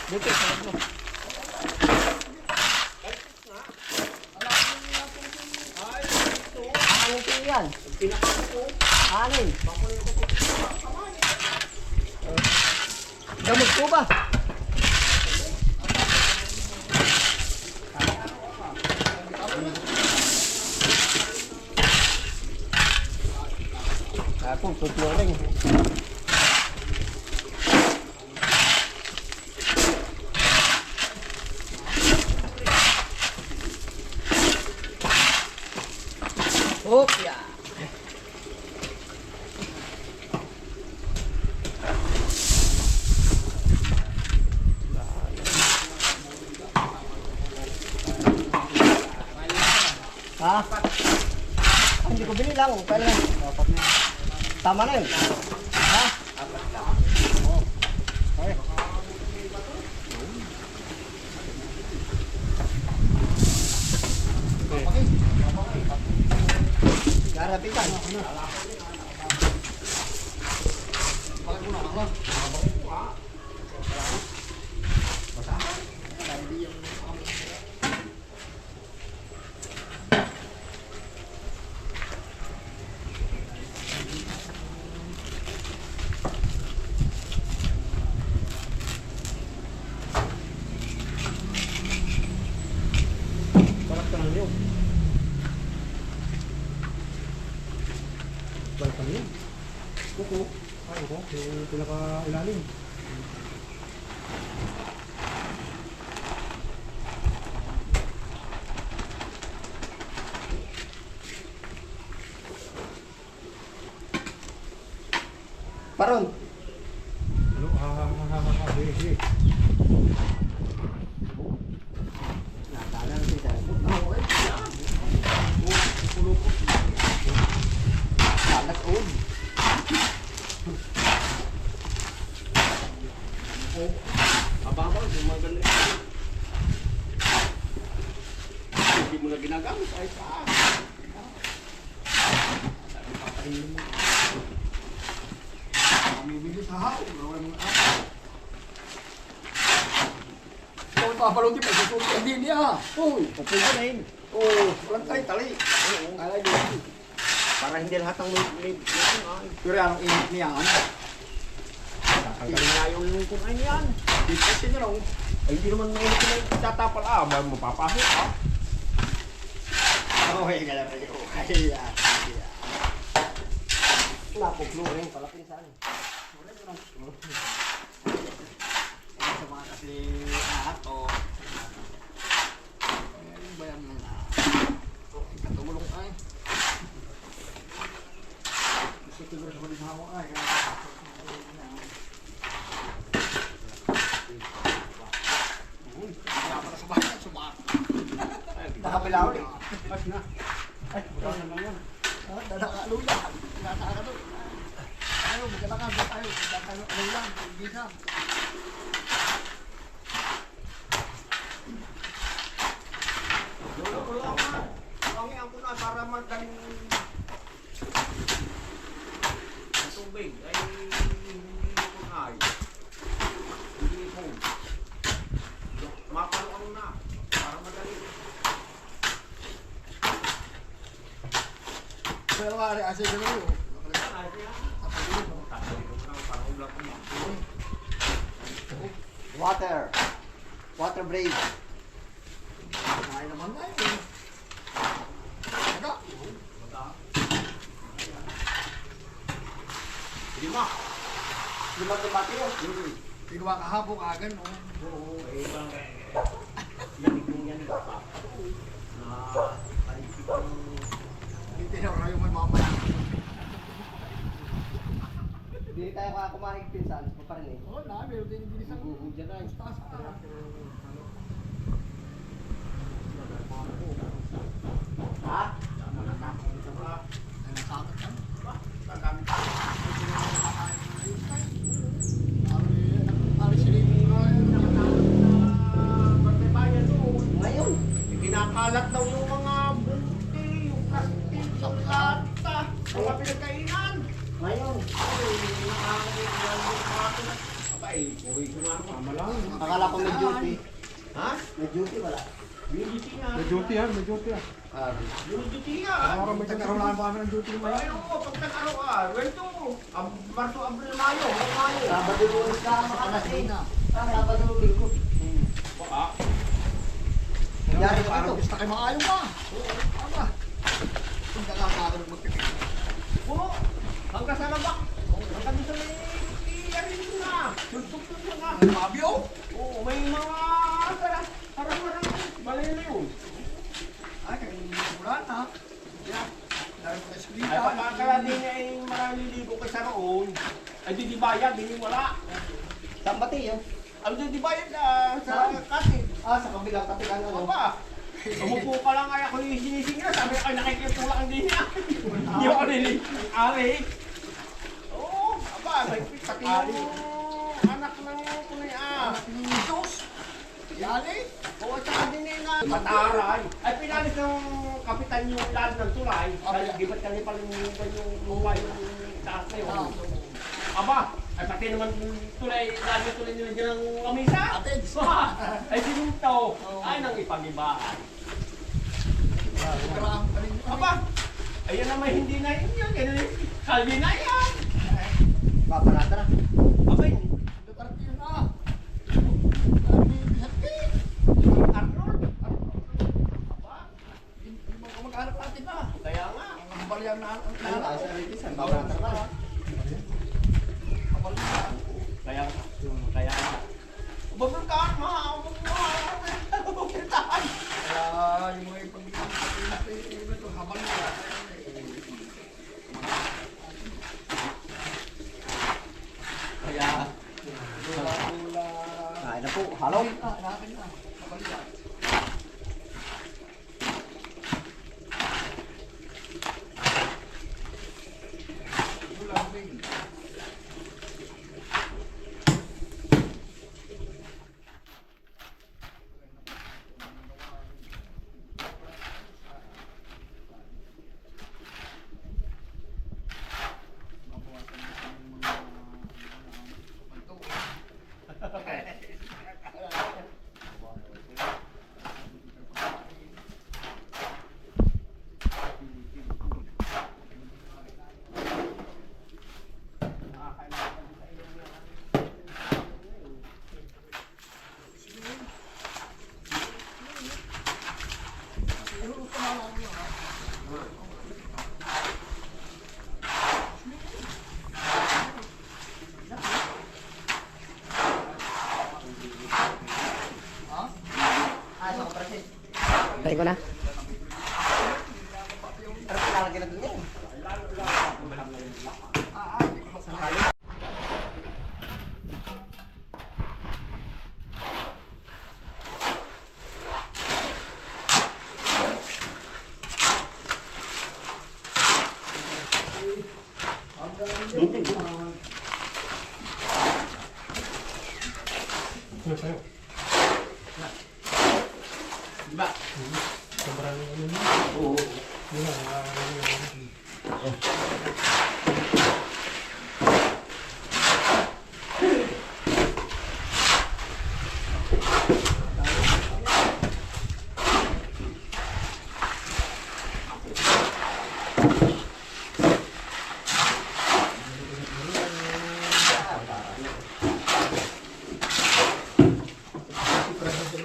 Dito, sa loob. Anin po yan? Anin? Gamot po ba? Ako, tutluring. Hop, ya. Ha? Hindi ko binilang. Kaya lang. Tama na yun. Ha? Oo. Okay. Garapitan. Balkan yun. Kuko. Ay, ko. Yung pinaka-ilalim. Paron. Ano? Sige. Natala na siya. Alas on. Ababa, gumaganda. Hindi mo na ginagamit ay pa. Papainin mo. Kami bigyan sa haw. Gawin mo na. Ikaw papalutin pa. Hindi niya. Uy, Pupulgunin. oh, walang tali-tali. Alay dito. Para hindi lahat ng may Pero anong init niya? Hindi nga yung lungkunan yan. Dito niya lang. Ay, hindi naman may tatapal. Mapapasok ha. Okay, ka lang kayo. Kaya. Napupluring pala pinsan. Sama kasi ato. Ngayon bayan mo na. Katulong ay. Gusto siguro sa palisawa ay. Uy, kaya pala sa bayan. Sumak. Nakapilaw eh. Mas na. Ay, ito naman yan. Dadakaluya. Dadakaluya. Tayo, magkalakan. Tayo, dadakaluya. Hindi na. Pangihan ko na para magaling ang tubig ay hindi ko ay. Hindi ko. Mapaluan na para magaling. Pero maaari, asay ka na yun. Water. Water break. Ay naman na yun. Taga. Lima. Lima tumati yun. Tigwa kahapon kagan. Oo, eh, bang lamig mo yan. Na, paligpit ng Hindi na rayo man mamaya. Hindi tayo kumain pinsan. Pa rin eh. Oo na, meron din bilis ang Gugu dyan ay. taas. Ha? Ay nasakot yan. Ngayon. Kinakalat daw yung mga buti, yung plastic, sa plata, mga pinagkainan. Ngayon. Ay, nakakalimutan yung mga ka eh. Uwi ko nga naman. Tama lang. Akala ko may duty. Ha? May duty wala. May duty nga. May duty yan, may duty yan. Yung duty nga. Parang may nagkaroon lang pa kami ng duty Ay, ngayon. oo, pag nag-araw ka, wento, Marso, Abril, Mayo, Mayo. Sabado lunes ka makakalasing na. Sabado linggo. Baka, Yari ka dito. Gusto kayo makayong ka. Oo. Aba. Kung nakakakaroon magpipigil. puno, hanggang sa nabak. Hanggang doon sa may, ano yun na, sulsok na. Ang mabyo. Oo, may mga, parang balay na yun. Ay, kaya wala na. Yan. Dahil ko eskwita. Ay, pagkakala din niya ay maraming libo kay sa roon. Ay, di bayad, di wala. Saan ba tiyo? Ay, di bayad sa kasi. Sa kabilang katigan Ano ba? Umupo ka lang ay ako yung sinising na. Sabi ko, nakikitulak din niya. Hindi ako nilig. Ari. Oo, aba, may pati yung anak ng tunay Jesus. Yari. Oo, at saka din na mataray. Ay, pinalis ng kapitan yung lahat ng tulay. Dahil gibat kami pala yung lupa yung taas na yun. Aba, ay pati naman tulay, lahat ng tulay nila dyan ng lamisa. Atin. Ay, sinuntaw. Ay, nang ipag-ibaan. Grabe pa rin. Aba, ayan naman hindi na yun yan. Ganun, kalbi na yan. Paparata na. Abay, Duterte yun na. Duterte. Arnold. Aba, Yung mga kamag-anak natin na. kaya nga. Ang balyang na. Paparata na. Kaya nga. Kaya nga. Babagkaan mo. Babagkaan. Yung mga ipag-ibig ito, habang nila. Kaya, Kain na po. Halo. Nakin na. Habang nila. Tayo ko na. Ano pinalagyan na dun yan? Ano sa'yo? diba? Sobrang ano yun. Oo. Yun lang,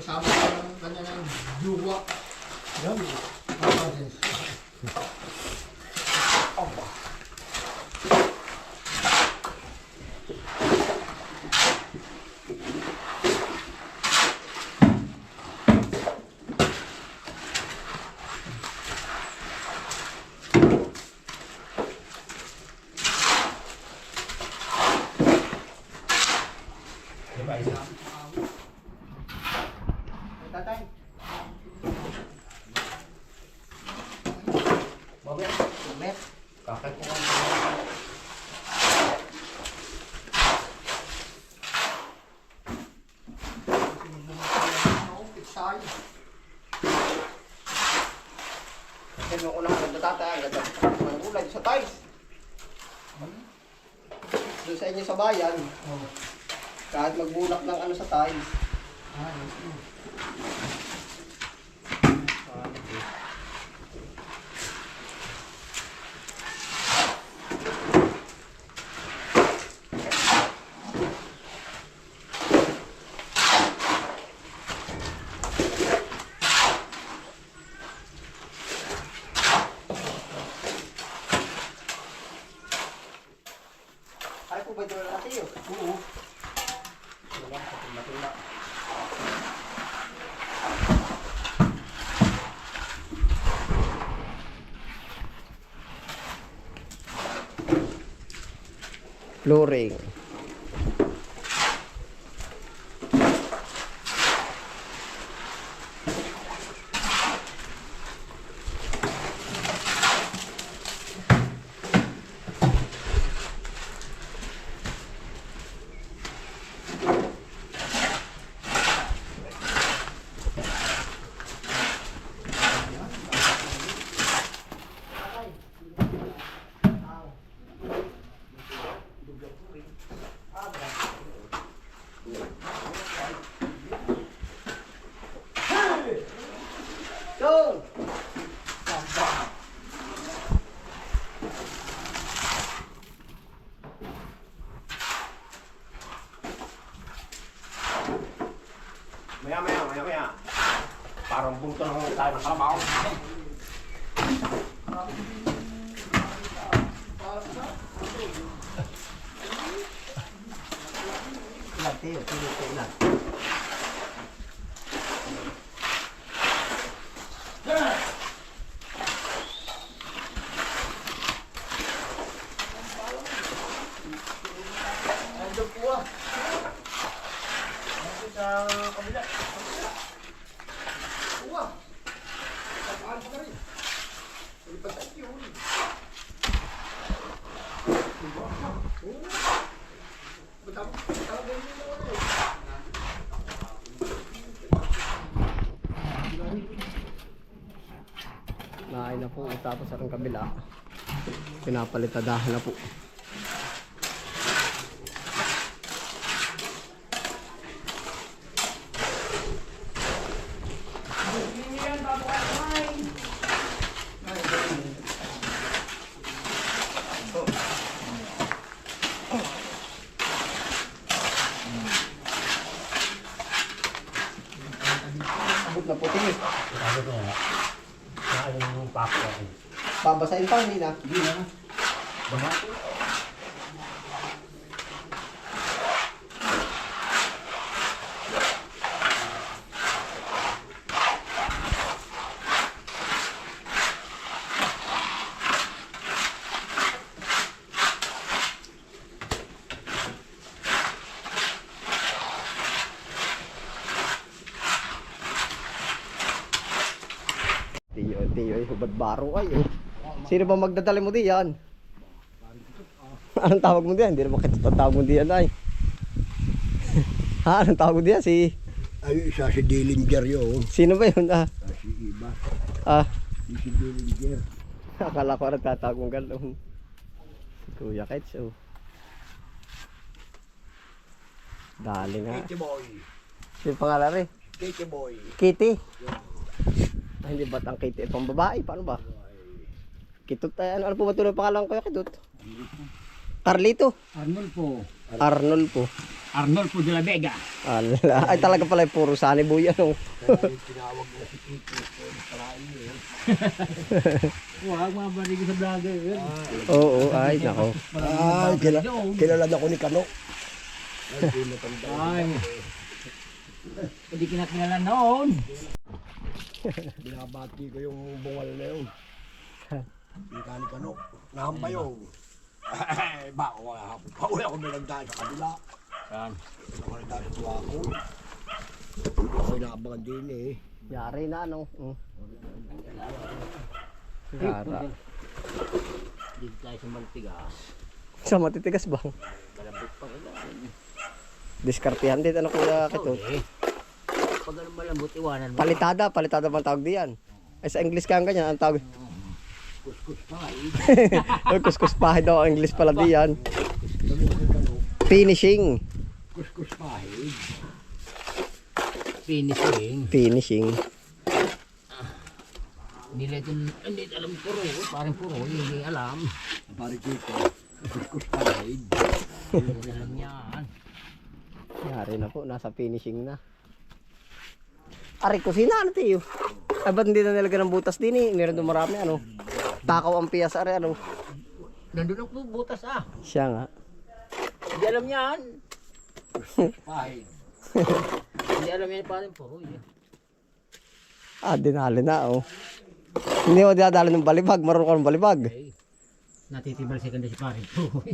Sama ko ng kanya ng juwa. yan. Diba isa? Tatay. Bobet. Bobet. Kakit ko Pitsay. Kasi nung unang ganda tatay, ang ganda ng ulan sa Thais. Doon sa inyo sa bayan. Kahit magbulak ng ano sa tiles. Ay po ba ito na natin yun? Oo. Wala, patula-tula. Flooring. Go! Maya. Parang bunto na tayo ng kalabaw. Ilan, Teo? Ilan? Ando po ah. Sa kabila. Uwa. Tapaan pa rin. Lipat tayo yun. Naay na po. Tapos sa kabila. Pinapalitadahan na po. Abot na puti. Sabi ko nga. Nakain yung pako ako. Babasahin pa, hindi na. Hindi na. Baha. Tiyo, hubad baro ay. Oh. Sino ba magdadala mo diyan? Anong tawag mo diyan? Hindi naman kita tawag mo diyan ay. Ha? Anong tawag mo diyan? Si... Ay, isa si Dillinger yun. Sino ba yun? Si Iba. Si Dillinger. Akala ko rin tatawag mong galon. Si Kuya Kets, oh. Dali nga. Kitty Boy. Sino pangalan rin? Kitty Boy. Kitty. Ay, hindi ba't ang Kitty? Pang babae? Paano ba? Kitut, ano po ba tuloy pangalan ko yung Kitut? Carlito? Arnolfo. Arnolfo de la Vega. Ala, ay talaga pala yung puro Sunny Boy ano. Tinawag mo si Kitty. Huwag mga barigay sa vlogger. Oo, ay nako. Ay, kilala na ko ni Kano. Ay. Hindi kinakilala noon. Binabati ko yung bungal na yun. Yung kani Kano. Nahampay yun. Ay, ba, wala hapon. Pauli ako may nagdaan sa kabila. Yan. Ako nagdaan sa tuwa ko. Ako inaabangan din eh. Yari na ano. Yara. Dito tayo sa Maltigas. Sa matitigas ba? Malambot pa rin. Diskartihan din ano Kuya Kitut. Pag ano malambot, iwanan mo. Palitada bang tawag diyan? Ay sa English kaya ganyan ang tawag. Kuskus pa eh. Oy, kuskus pahay daw ang English pala diyan. Finishing. kuskus pahid. Finishing. Hindi alam puro, parang puro, hindi alam. Pare dito, kuskus pahid. Hindi alam yan. Yari na po, nasa finishing na. Aray, kusina ano tiyo? Ay, ba't hindi na nilagyan ng butas din eh? Meron doon marami ano. Takaw ang piyas, aray ano. Nandun ako butas Siya nga. Hindi alam yan. Pahid. Hindi alam yan parang puro. Dinali na oh. Hindi mo dinadali ng balibag, marunong ka ng balibag. Natitibal si ganda si parang puro.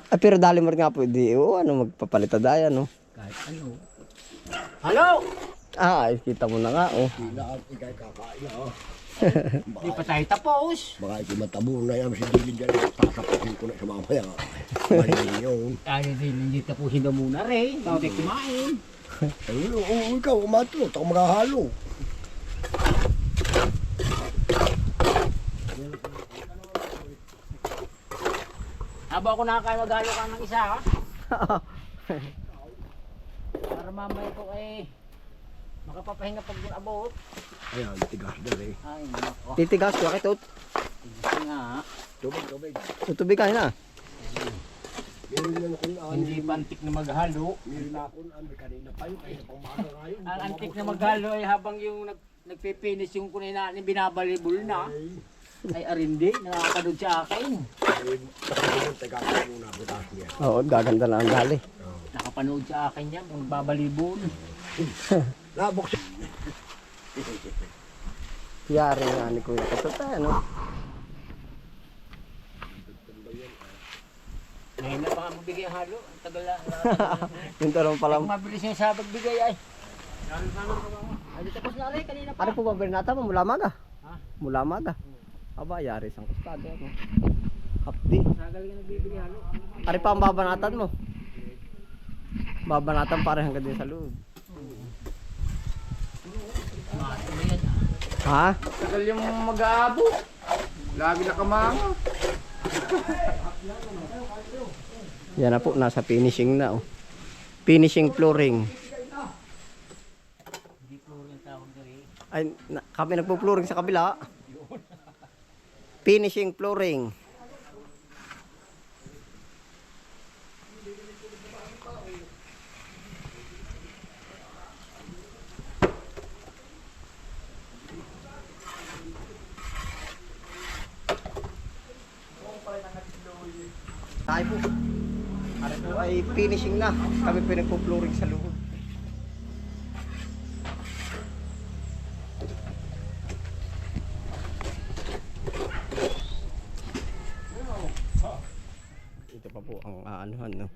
Ay, pero dali mo rin nga po, di, magpapalita daya no. Kahit ano. Hello! Ay, kita mo na nga oh. Lahat ikay kakain na. Hindi pa tayo tapos. Baka ikimatabo na yan si Dilin dyan. Sasapusin ko na sa mamaya. Mali yun. Tayo din, hindi tapusin daw muna rin. Bago tayo kumain. Oo, ikaw, umatro. Tako makahalo. Habang ako nakakain, maghalo ka ng isa ha. Para mamaya ko makapapahinga pag abot. Ayan, tigas na rin. Ay, nako. Titigas, bakit ut? Tingnan nga. Tubig. Tutubig ka na. Meron na akong Hindi pa antik na maghalo. Meron na akong kanina pa yun. Kaya pang maga ngayon. Ang antik na maghalo ay habang yung nagpipinis yung kunina ni binabalibol na. Ay arindi, nakakanood sa akin. Teka ka muna, butas niya. Oo, gaganda na ang dali. Nakapanood sa akin yan, magbabalibol. Labok siya. Yari nga ni Kuya Katot ano. Ngayon na pa nga magbigay ang halo. Ang tagal na. Yung talong pala. Kung mabilis yung sa pagbigay ay. Ay, tapos na rin kanina pa. Ano po ba Bernata mo? Mula maga? Ha? Mula maga. Aba, yari isang kustado ano. Hapdi. Sagal ka nagbibigay halo. Ari pa ang babanatan mo. Babanatan pare hanggang din sa loob. Mato na yan Ha? Tagal yung mag-aabo. Lagi nakamanga. Yan na po, nasa finishing na oh. Finishing flooring. Hindi po yung tawag na rin. Ay, kami nagpo-flooring sa kabila. Finishing flooring. Tayo po. Ano po ay finishing na. Kami pinagpo-flooring sa loob. Ito pa po ang aanuhan no.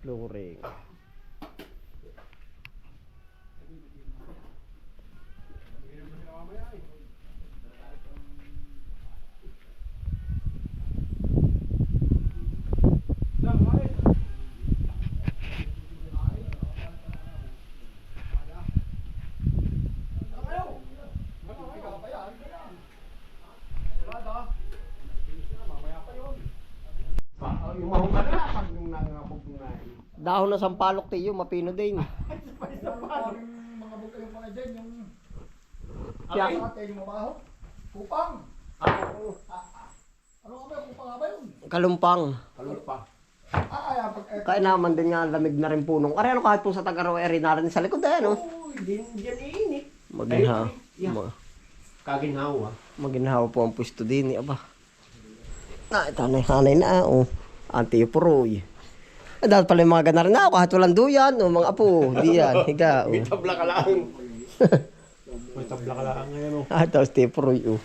Flooring. Yung mahunga na, pag yung nangangapog na Dahon na sampalok tiyo, mapino din. Mga bukay yung mga dyan, yung Kaya, ate yung mabaho. Kupang. ako, Ano ka ba? Kupang nga ba yun? kalumpang. kalot pa. Ayan, pag Kaya naman din nga lamig na rin punong. Ari ano kahit po sa Tagaraw area na rin sa likod ayan oh. Diyan iinit. Maginhawa. Kaginhawa. Maginhawa po ang pwesto din eh, aba. Ito na yung hanay na oh. Antiyo puroy. Dahil pala yung mga gana rin na kahit walang duyan o mga apo. Diyan, higa oh. May tabla ka lang. May tabla ka lang ngayon. Tapos tiyo puroy oh.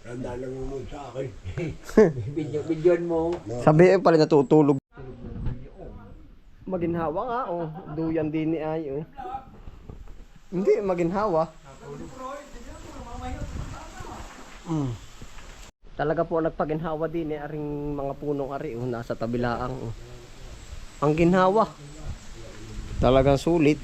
Tanda lang mo sa akin. Bidyon mo. Sabi pala natutulog. Maginhawa nga oh. Duyan din ni ay oh. Hindi, maginhawa. Talaga po nagpaginhawa din eh, aring mga punong ari oh, nasa tabilaang oh. Ang ginhawa. Talagang sulit.